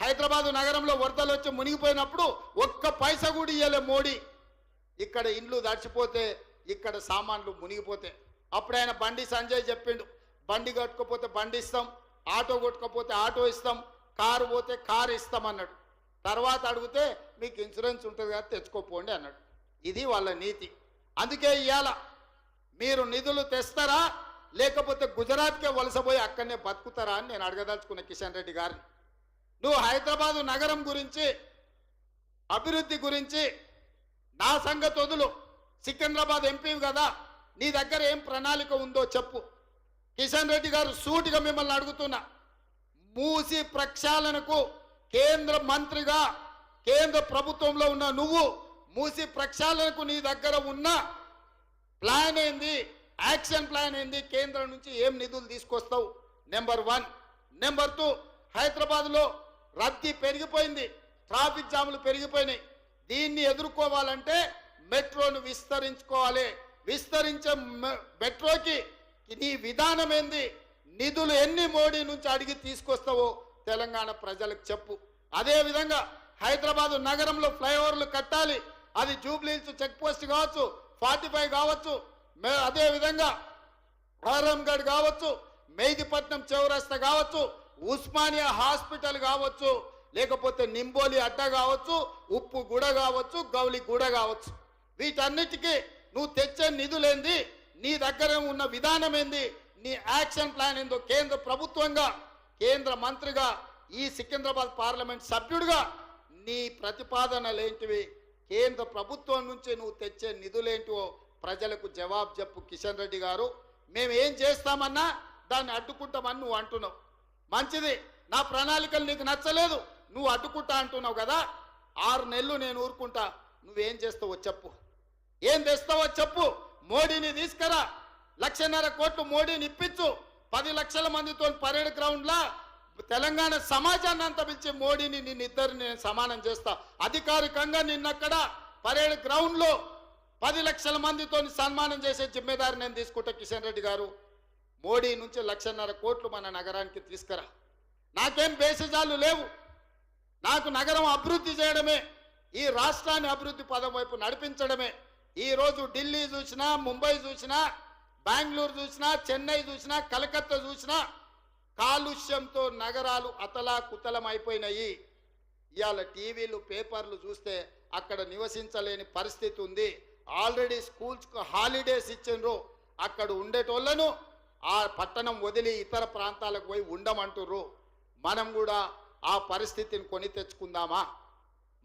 హైదరాబాదు నగరంలో వరదలు వచ్చి మునిగిపోయినప్పుడు ఒక్క పైసా కూడా ఇయ్యలే మోడీ. ఇక్కడ ఇండ్లు దడిచిపోతే, ఇక్కడ సామాన్లు మునిగిపోతే అప్పుడు ఆయన బండి సంజయ్ చెప్పిండు, బండి కట్టుకోపోతే బండి ఇస్తాం, ఆటో కొట్టుకోపోతే ఆటో ఇస్తాం, కారు పోతే కారు ఇస్తాం అన్నాడు. తర్వాత అడిగితే మీకు ఇన్సూరెన్స్ ఉంటుంది కదా తెచ్చుకోపోండి అన్నాడు. ఇది వాళ్ళ నీతి. అందుకే ఇవాళ మీరు నిధులు తెస్తారా లేకపోతే గుజరాత్కే వలసపోయి అక్కడనే బతుకుతారా అని నేను అడగదలుచుకున్న కిషన్ రెడ్డి గారిని. నువ్వు హైదరాబాదు నగరం గురించి, అభివృద్ధి గురించి నా సంగతి వదులు. సికింద్రాబాద్ ఎంపీ కదా, నీ దగ్గర ఏం ప్రణాళిక ఉందో చెప్పు. కిషన్ రెడ్డి గారు సూటిగా మిమ్మల్ని అడుగుతున్నా, మూసి ప్రక్షాళనకు కేంద్ర మంత్రిగా కేంద్ర ప్రభుత్వంలో ఉన్న నువ్వు మూసి ప్రక్షాళనకు నీ దగ్గర ఉన్న ప్లాన్ ఏంది, యాక్షన్ ప్లాన్ ఏంది, కేంద్రం నుంచి ఏం నిధులు తీసుకొస్తావు? నెంబర్ 1. నెంబర్ 2, హైదరాబాద్లో రద్దీ పెరిగిపోయింది, ట్రాఫిక్ జాములు పెరిగిపోయినాయి. దీన్ని ఎదుర్కోవాలంటే మెట్రోను విస్తరించుకోవాలి. విస్తరించే మెట్రోకి నీ విధానం ఏంది, నిధులు ఎన్ని మోడీ నుంచి అడిగి తీసుకొస్తావో తెలంగాణ ప్రజలకు చెప్పు. అదేవిధంగా హైదరాబాదు నగరంలో ఫ్లైఓవర్లు కట్టాలి. అది జూబ్లీహిల్స్ చెక్ పోస్ట్ కావచ్చు, 45 కావచ్చు, అదేవిధంగా ఆరంగఢ్ కావచ్చు, మెహదీపట్నం చౌరస్తా కావచ్చు, ఉస్మానియా హాస్పిటల్ కావచ్చు, లేకపోతే నింబోలి అడ్డ కావచ్చు, ఉప్పు గుడ కావచ్చు, గౌలి గుడ కావచ్చు. వీటన్నిటికీ నువ్వు తెచ్చే నిధులేంది, నీ దగ్గర ఉన్న విధానం ఏంది, నీ యాక్షన్ ప్లాన్ ఏందో కేంద్ర ప్రభుత్వంగా, కేంద్ర మంత్రిగా, ఈ సికింద్రాబాద్ పార్లమెంట్ సభ్యుడిగా నీ ప్రతిపాదనలేంటివి, కేంద్ర ప్రభుత్వం నుంచి నువ్వు తెచ్చే నిధులేంటివో ప్రజలకు జవాబు చెప్పు. కిషన్ రెడ్డి గారు, మేము ఏం చేస్తామన్నా దాన్ని అడ్డుకుంటామని నువ్వు అంటున్నావు. మంచిది, నా ప్రణాళికలు నీకు నచ్చలేదు, నువ్వు అడ్డుకుంటా అంటున్నావు కదా. 6 నెలలు నేను ఊరుకుంటా, నువ్వేం చేస్తావో చెప్పు. ఏం తెస్తావో చెప్పు. మోడీని తీసుకురా, 1.5 కోట్లు మోడీని ఇప్పించు. 10 లక్షల మందితో పరేడ్ గ్రౌండ్లా తెలంగాణ సమాజాన్ని అంతా పిలిచి మోడీని నిన్నిద్దరిని నేను సమానం చేస్తా. అధికారికంగా నిన్నక్కడ పరేడ్ గ్రౌండ్లో 10 లక్షల మందితో సన్మానం చేసే జిమ్మేదారి నేను తీసుకుంటా. కిషన్ రెడ్డి గారు, మోడీ నుంచి 1.5 కోట్లు మన నగరానికి తీసుకురా. నాకేం బేసిజాలు లేవు, నాకు నగరం అభివృద్ధి చేయడమే, ఈ రాష్ట్రాన్ని అభివృద్ధి పదం వైపు నడిపించడమే. ఈరోజు ఢిల్లీ చూసినా, ముంబై చూసినా, బెంగళూరు చూసినా, చెన్నై చూసినా, కలకత్తా చూసినా కాలుష్యంతో నగరాలు అతలాకుతలం అయిపోయినాయి. ఇవాళ టీవీలు పేపర్లు చూస్తే అక్కడ నివసించలేని పరిస్థితి ఉంది. ఆల్రెడీ స్కూల్స్కు హాలిడేస్ ఇచ్చిండ్రు. అక్కడ ఉండేటోళ్లను ఆ పట్టణం వదిలి ఇతర ప్రాంతాలకు పోయి ఉండమంటుర్రు. మనం కూడా ఆ పరిస్థితిని కొని తెచ్చుకుందామా?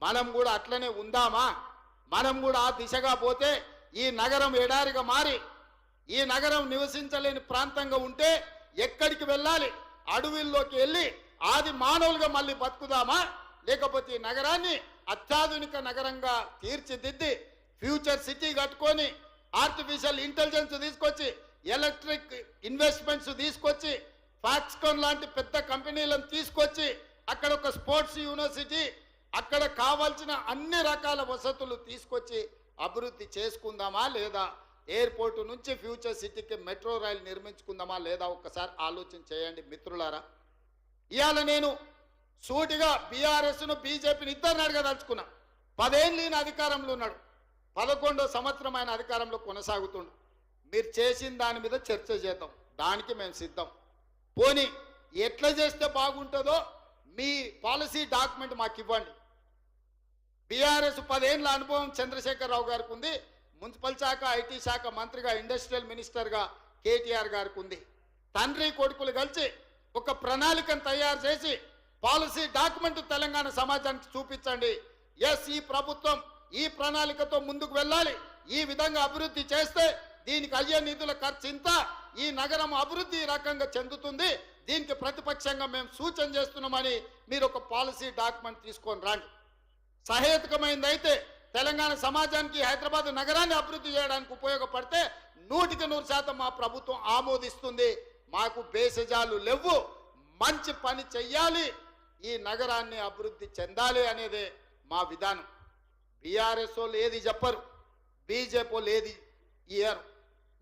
మనం కూడా అట్లనే ఉందామా? మనం కూడా ఆ దిశగా పోతే ఈ నగరం ఎడారిగా మారి, ఈ నగరం నివసించలేని ప్రాంతంగా ఉంటే ఎక్కడికి వెళ్ళాలి? అడవుల్లోకి వెళ్ళి ఆది మానవులుగా మళ్ళీ బతుకుదామా? లేకపోతే ఈ నగరాన్ని అత్యాధునిక నగరంగా తీర్చిదిద్ది ఫ్యూచర్ సిటీ కట్టుకొని ఆర్టిఫిషియల్ ఇంటెలిజెన్స్ తీసుకొచ్చి, ఎలక్ట్రిక్ ఇన్వెస్ట్మెంట్స్ తీసుకొచ్చి, ఫాక్స్కాన్ లాంటి పెద్ద కంపెనీలను తీసుకొచ్చి అక్కడ ఒక స్పోర్ట్స్ యూనివర్సిటీ, అక్కడ కావాల్సిన అన్ని రకాల వసతులు తీసుకొచ్చి అభివృద్ధి చేసుకుందామా లేదా? ఎయిర్పోర్టు నుంచి ఫ్యూచర్ సిటీకి మెట్రో రైలు నిర్మించుకుందామా లేదా? ఒక్కసారి ఆలోచన చేయండి మిత్రులారా. ఇవాళ నేను సూటిగా బీఆర్ఎస్ను బీజేపీని ఇద్దరిని అడగదలుచుకున్నా. 10 ఏళ్ళు ఈయన అధికారంలో ఉన్నాడు, 11వ సంవత్సరం ఆయన అధికారంలో కొనసాగుతుండు. మీరు చేసిన దాని మీద చర్చ చేద్దాం, దానికి మేము సిద్ధం. పోనీ ఎట్లా చేస్తే బాగుంటుందో మీ పాలసీ డాక్యుమెంట్ మాకు ఇవ్వండి. బీఆర్ఎస్ 10 ఏళ్ళ అనుభవం చంద్రశేఖరరావు గారికి ఉంది, మున్సిపల్ శాఖ, ఐటీ శాఖ మంత్రిగా, ఇండస్ట్రియల్ మినిస్టర్గా కేటీఆర్ గారికి ఉంది. తండ్రి కొడుకులు కలిసి ఒక ప్రణాళికను తయారు చేసి పాలసీ డాక్యుమెంట్ తెలంగాణ సమాజానికి చూపించండి. ఎస్, ఈ ప్రభుత్వం ఈ ప్రణాళికతో ముందుకు వెళ్ళాలి, ఈ విధంగా అభివృద్ధి చేస్తే దీనికి అయ్యే నిధుల ఖర్చు ఇంత, ఈ నగరం అభివృద్ధి ఈ రకంగా చెందుతుంది, దీనికి ప్రతిపక్షంగా మేము సూచన చేస్తున్నామని మీరు ఒక పాలసీ డాక్యుమెంట్ తీసుకొని రండి. సహేతుకమైందైతే తెలంగాణ సమాజానికి హైదరాబాద్ నగరాన్ని అభివృద్ధి చేయడానికి ఉపయోగపడితే 100% మా ప్రభుత్వం ఆమోదిస్తుంది. మాకు బేసజాలు లేవు, మంచి పని చెయ్యాలి, ఈ నగరాన్ని అభివృద్ధి చెందాలి అనేదే మా విధానం. బీఆర్ఎస్ వాళ్ళు ఏది చెప్పరు, బీజేపీ వాళ్ళు ఏది ఇయ్యరు.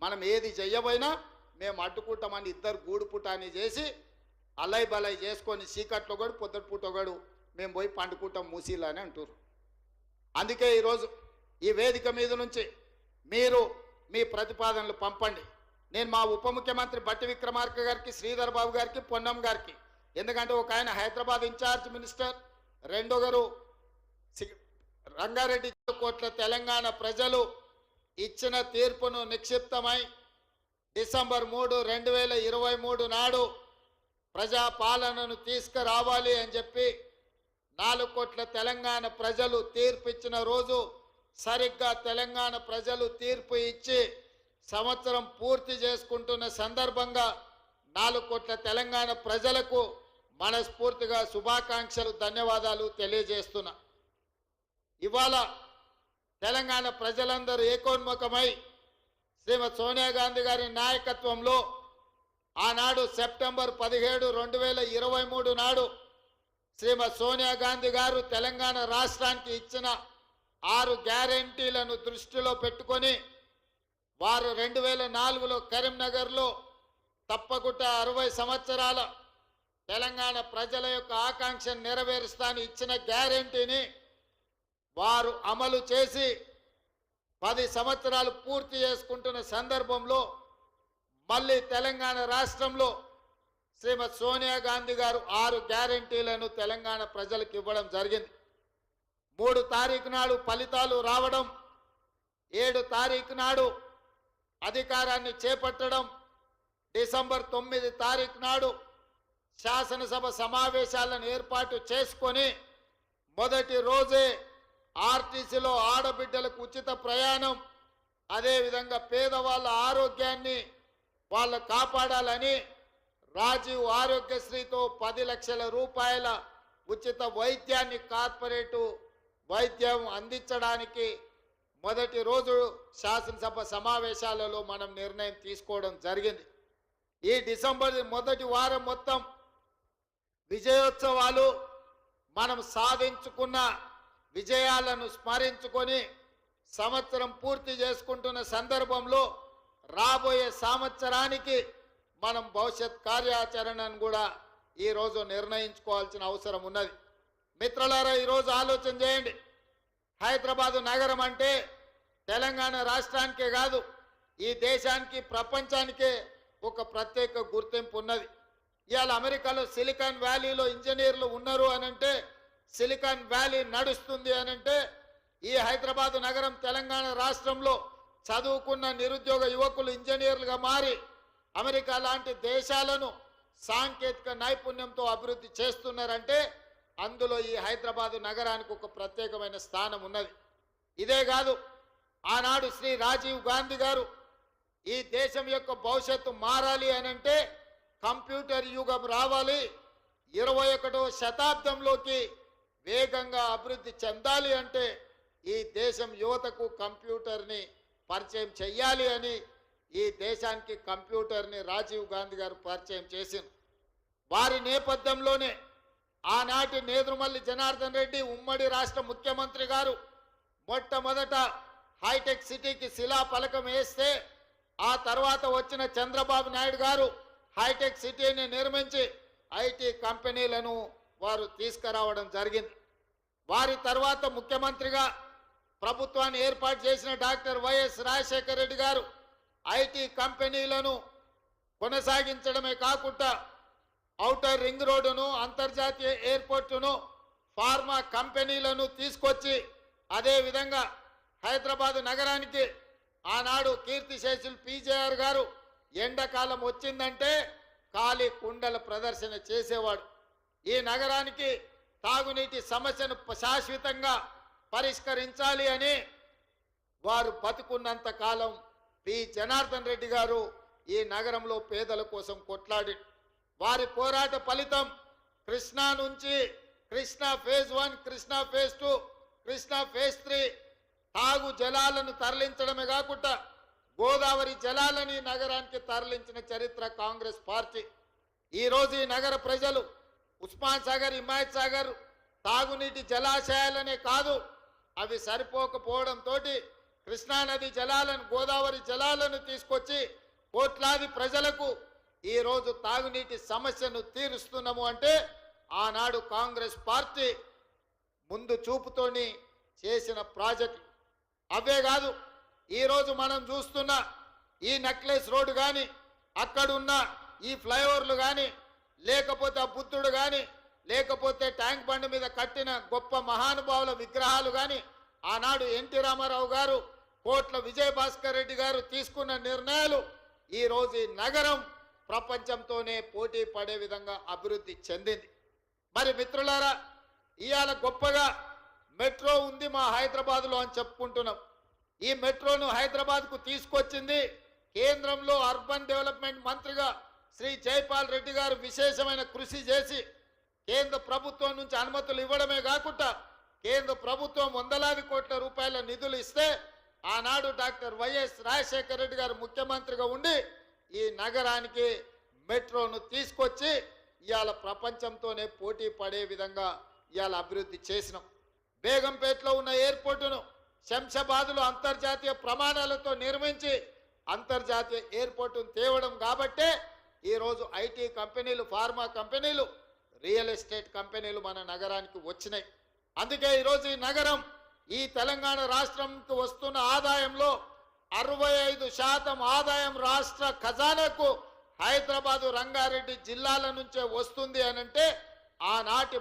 మనం ఏది చెయ్యబోయినా మేము అడ్డుకుంటామని ఇద్దరు గూడు పుటాని చేసి అలై బలై చేసుకొని చీకట్లో కూడా పొద్దుట పూట ఒకడు మేము పోయి పండుకుంటాం మూసీలో అని అంటారు. అందుకే ఈరోజు ఈ వేదిక మీద నుంచి మీరు మీ ప్రతిపాదనలు పంపండి. నేను మా ఉప ముఖ్యమంత్రి బట్టి విక్రమార్క గారికి, శ్రీధర్ బాబు గారికి, పొన్నం గారికి, ఎందుకంటే ఒక ఆయన హైదరాబాద్ ఇన్ఛార్జ్ మినిస్టర్, రెండొగరు రంగారెడ్డి కోట్ల తెలంగాణ ప్రజలు ఇచ్చిన తీర్పును నిక్షిప్తమై డిసెంబర్ 3, 2023 నాడు ప్రజాపాలనను తీసుకురావాలి అని చెప్పి 4 కోట్ల తెలంగాణ ప్రజలు తీర్పు ఇచ్చిన రోజు సరిగ్గా తెలంగాణ ప్రజలు తీర్పు ఇచ్చి సంవత్సరం పూర్తి చేసుకుంటున్న సందర్భంగా 4 కోట్ల తెలంగాణ ప్రజలకు మనస్ఫూర్తిగా శుభాకాంక్షలు, ధన్యవాదాలు తెలియజేస్తున్నా. ఇవాళ తెలంగాణ ప్రజలందరూ ఏకోన్ముఖమై శ్రీమతి సోనియా గాంధీ గారి నాయకత్వంలో ఆనాడు సెప్టెంబర్ 17, 2023 నాడు శ్రీమతి సోనియా గాంధీ గారు తెలంగాణ రాష్ట్రానికి ఇచ్చిన 6 గ్యారెంటీలను దృష్టిలో పెట్టుకొని వారు 2004లో కరీంనగర్లో తప్పకుండా 60 సంవత్సరాల తెలంగాణ ప్రజల యొక్క ఆకాంక్షను నెరవేరుస్తానని ఇచ్చిన గ్యారెంటీని వారు అమలు చేసి 10 సంవత్సరాలు పూర్తి చేసుకుంటున్న సందర్భంలో మళ్ళీ తెలంగాణ రాష్ట్రంలో శ్రీమతి సోనియా గాంధీ గారు 6 గ్యారెంటీలను తెలంగాణ ప్రజలకు ఇవ్వడం జరిగింది. 3 తారీఖు నాడు ఫలితాలు రావడం, 7 తారీఖు నాడు అధికారాన్ని చేపట్టడం, డిసెంబర్ 9 తారీఖు నాడు శాసనసభ సమావేశాలను ఏర్పాటు చేసుకొని మొదటి రోజే ఆర్టీసీలో ఆడబిడ్డలకు ఉచిత ప్రయాణం, అదేవిధంగా పేదవాళ్ళ ఆరోగ్యాన్ని వాళ్ళు కాపాడాలని రాజీవ్ ఆరోగ్యశ్రీతో 10 లక్షల రూపాయల ఉచిత వైద్యాన్ని, కార్పొరేటు వైద్యం అందించడానికి మొదటి రోజు శాసనసభ సమావేశాలలో మనం నిర్ణయం తీసుకోవడం జరిగింది. ఈ డిసెంబర్ మొదటి వారం మొత్తం విజయోత్సవాలు, మనం సాధించుకున్న విజయాలను స్మరించుకొని సంవత్సరం పూర్తి చేసుకుంటున్న సందర్భంలో రాబోయే సంవత్సరానికి మనం భవిష్యత్ కార్యాచరణను కూడా ఈరోజు నిర్ణయించుకోవాల్సిన అవసరం ఉన్నది. మిత్రులారా, ఈరోజు ఆలోచన చేయండి. హైదరాబాదు నగరం అంటే తెలంగాణ రాష్ట్రానికే కాదు, ఈ దేశానికి, ప్రపంచానికే ఒక ప్రత్యేక గుర్తింపు ఉన్నది. ఇవాళ అమెరికాలో సిలికాన్ వ్యాలీలో ఇంజనీర్లు ఉన్నారు అనంటే, సిలికాన్ వ్యాలీ నడుస్తుంది అనంటే, ఈ హైదరాబాదు నగరం తెలంగాణ రాష్ట్రంలో చదువుకున్న నిరుద్యోగ యువకులు ఇంజనీర్లుగా మారి అమెరికా లాంటి దేశాలను సాంకేతిక నైపుణ్యంతో అభివృద్ధి చేస్తున్నారంటే అందులో ఈ హైదరాబాదు నగరానికి ఒక ప్రత్యేకమైన స్థానం ఉన్నది. ఇదే కాదు, ఆనాడు శ్రీ రాజీవ్ గాంధీ గారు ఈ దేశం యొక్క భవిష్యత్తు మారాలి అనంటే కంప్యూటర్ యుగం రావాలి, 21వ శతాబ్దంలోకి వేగంగా అభివృద్ధి చెందాలి అంటే ఈ దేశం యువతకు కంప్యూటర్ని పరిచయం చెయ్యాలి అని ఈ దేశానికి కంప్యూటర్ని రాజీవ్ గాంధీ గారు పరిచయం చేసింది. వారి నేపథ్యంలోనే ఆనాటి నేదురుమల్లి జనార్దన్ రెడ్డి ఉమ్మడి రాష్ట్ర ముఖ్యమంత్రి గారు మొట్టమొదట హైటెక్ సిటీకి శిలాఫలకం వేస్తే, ఆ తర్వాత వచ్చిన చంద్రబాబు నాయుడు గారు హైటెక్ సిటీని నిర్మించి ఐటీ కంపెనీలను వారు తీసుకురావడం జరిగింది. వారి తర్వాత ముఖ్యమంత్రిగా ప్రభుత్వాన్ని ఏర్పాటు చేసిన డాక్టర్ వైఎస్ రాజశేఖర రెడ్డి గారు ఐటీ కంపెనీలను కొనసాగించడమే కాకుండా ఔటర్ రింగ్ రోడ్డును, అంతర్జాతీయ ఎయిర్పోర్టును, ఫార్మా కంపెనీలను తీసుకొచ్చి అదేవిధంగా హైదరాబాదు నగరానికి ఆనాడు కీర్తిశేషులు పీజేఆర్ గారు ఎండాకాలం వచ్చిందంటే ఖాళీ కుండల ప్రదర్శన చేసేవాడు. ఈ నగరానికి తాగునీటి సమస్యను శాశ్వతంగా పరిష్కరించాలి అని వారు బతుకున్నంత కాలం పి జనార్దన్ రెడ్డి గారు ఈ నగరంలో పేదల కోసం కొట్లాడి, వారి పోరాట ఫలితం కృష్ణా నుంచి Krishna phase 1, Krishna phase 2, Krishna phase 3 తాగు జలాలను తరలించడమే కాకుండా గోదావరి జలాలని నగరానికి తరలించిన చరిత్ర కాంగ్రెస్ పార్టీ. ఈరోజు ఈ నగర ప్రజలు ఉస్మాన్ సాగర్, హిమాయత్ సాగర్ తాగునీటి జలాశయాలనే కాదు, అవి సరిపోకపోవడంతో కృష్ణానది జలాలను, గోదావరి జలాలను తీసుకొచ్చి కోట్లాది ప్రజలకు ఈరోజు తాగునీటి సమస్యను తీరుస్తున్నాము అంటే ఆనాడు కాంగ్రెస్ పార్టీ ముందు చూపుతోని చేసిన ప్రాజెక్టులు. అవే కాదు, ఈరోజు మనం చూస్తున్న ఈ నెక్లెస్ రోడ్డు కానీ, అక్కడున్న ఈ ఫ్లైఓవర్లు కానీ, లేకపోతే ఆ బుద్ధుడు కానీ, లేకపోతే ట్యాంక్ బండ్ మీద కట్టిన గొప్ప మహానుభావుల విగ్రహాలు కానీ, ఆనాడు ఎన్టీ రామారావు గారు, కోట్ల విజయభాస్కర్ రెడ్డి గారు తీసుకున్న నిర్ణయాలు ఈరోజు ఈ నగరం ప్రపంచంతోనే పోటీ పడే విధంగా అభివృద్ధి చెందింది. మరి మిత్రులారా, ఇవాళ గొప్పగా మెట్రో ఉంది మా హైదరాబాద్లో అని చెప్పుకుంటున్నాం. ఈ మెట్రోను హైదరాబాద్కు తీసుకొచ్చింది కేంద్రంలో అర్బన్ డెవలప్మెంట్ మంత్రిగా శ్రీ జైపాల్ రెడ్డి గారు విశేషమైన కృషి చేసి కేంద్ర ప్రభుత్వం నుంచి అనుమతులు ఇవ్వడమే కాకుండా కేంద్ర ప్రభుత్వం వందలాది కోట్ల రూపాయల నిధులు ఇస్తే ఆనాడు డాక్టర్ వైఎస్ రాజశేఖర రెడ్డి గారు ముఖ్యమంత్రిగా ఉండి ఈ నగరానికి మెట్రోను తీసుకొచ్చి ఇవాళ ప్రపంచంతోనే పోటీ పడే విధంగా ఇవాళ అభివృద్ధి చేసినాం. బేగంపేటలో ఉన్న ఎయిర్పోర్టును శంషాబాద్లో అంతర్జాతీయ ప్రమాణాలతో నిర్మించి అంతర్జాతీయ ఎయిర్పోర్టును తేవడం కాబట్టే ఈరోజు ఐటీ కంపెనీలు, ఫార్మా కంపెనీలు, రియల్ ఎస్టేట్ కంపెనీలు మన నగరానికి వచ్చినాయి. అందుకే ఈరోజు ఈ నగరం ఈ తెలంగాణ రాష్ట్రంకు వస్తున్న ఆదాయంలో 65% ఆదాయం రాష్ట్ర ఖజానాకు హైదరాబాదు, రంగారెడ్డి జిల్లాల నుంచే వస్తుంది అనంటే ఆనాటి